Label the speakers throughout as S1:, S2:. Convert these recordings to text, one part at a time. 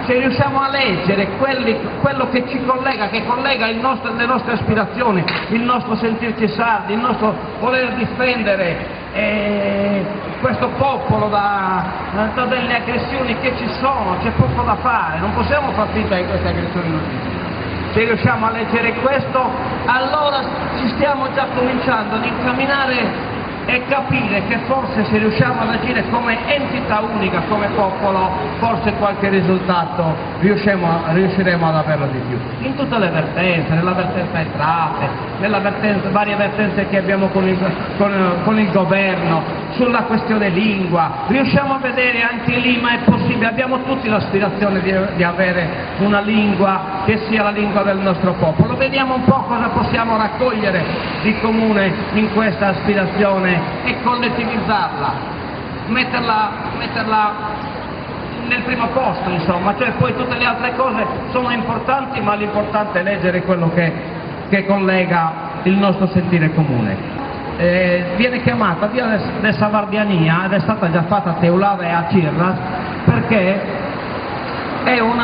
S1: se riusciamo a leggere quello che ci collega, che collega le nostre aspirazioni, il nostro sentirci sardi, il nostro voler difendere questo popolo da delle aggressioni che ci sono, c'è poco da fare, non possiamo far finta che queste aggressioni non ci siano. Se riusciamo a leggere questo, allora ci stiamo già cominciando ad incamminare e capire che forse se riusciamo ad agire come entità unica, come popolo, forse qualche risultato riusciremo ad averlo di più. In tutte le vertenze, nella vertenza entrate, nella varie vertenze che abbiamo con il governo, sulla questione lingua, riusciamo a vedere anche lì, ma è possibile, abbiamo tutti l'aspirazione di avere una lingua che sia la lingua del nostro popolo. Vediamo un po' cosa possiamo raccogliere di comune in questa aspirazione e collettivizzarla, metterla nel primo posto, insomma, cioè poi tutte le altre cose sono importanti, ma l'importante è leggere quello che collega il nostro sentire comune. Viene chiamata via de Savardiania ed è stata già fatta a Teulada e a Cirras perché è un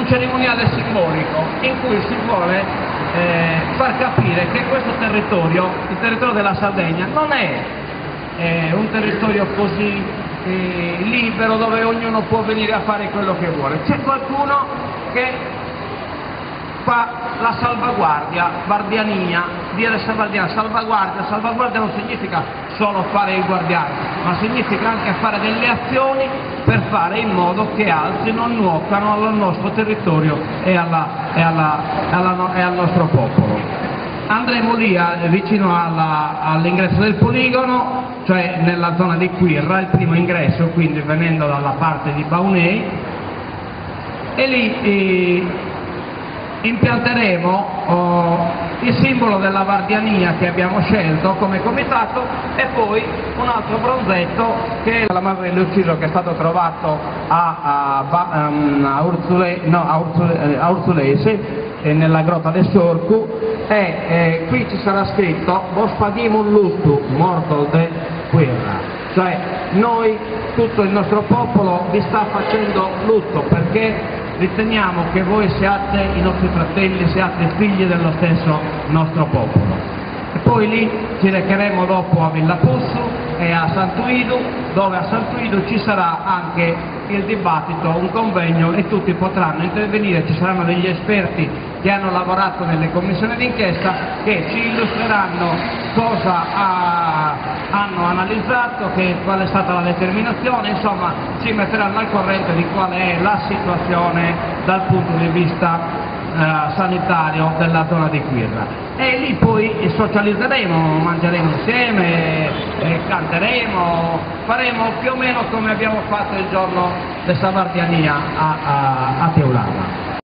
S1: cerimoniale simbolico in cui si vuole far capire che questo territorio, il territorio della Sardegna, non è un territorio così libero dove ognuno può venire a fare quello che vuole. C'è qualcuno che fa la salvaguardia, Vardiania, dire salvaguardia non significa solo fare il guardiano, ma significa anche fare delle azioni per fare in modo che altri non nuocano al nostro territorio e al nostro popolo. Andremo lì vicino all'ingresso del poligono, cioè nella zona di Quirra, il primo ingresso, quindi venendo dalla parte di Baunei, e lì impianteremo il simbolo della Vardiania che abbiamo scelto come comitato e poi un altro bronzetto che è la madre dell'ucciso che è stato trovato a Urzulese nella grotta del Sorcu e qui ci sarà scritto Vos fadiamo un lutto morto de Quirra, cioè noi, tutto il nostro popolo vi sta facendo lutto perché riteniamo che voi siate i nostri fratelli, siate figli dello stesso nostro popolo. E poi lì ci recheremo dopo a Villa Pussu e a Santuidu, dove a Santuidu ci sarà anche il dibattito, un convegno e tutti potranno intervenire, ci saranno degli esperti che hanno lavorato nelle commissioni d'inchiesta che ci illustreranno cosa hanno analizzato, qual è stata la determinazione, insomma ci metteranno al corrente di qual è la situazione dal punto di vista sanitario della zona di Quirra. E lì poi socializzeremo, mangeremo insieme, canteremo, faremo più o meno come abbiamo fatto il giorno di Savardiania a Teulada.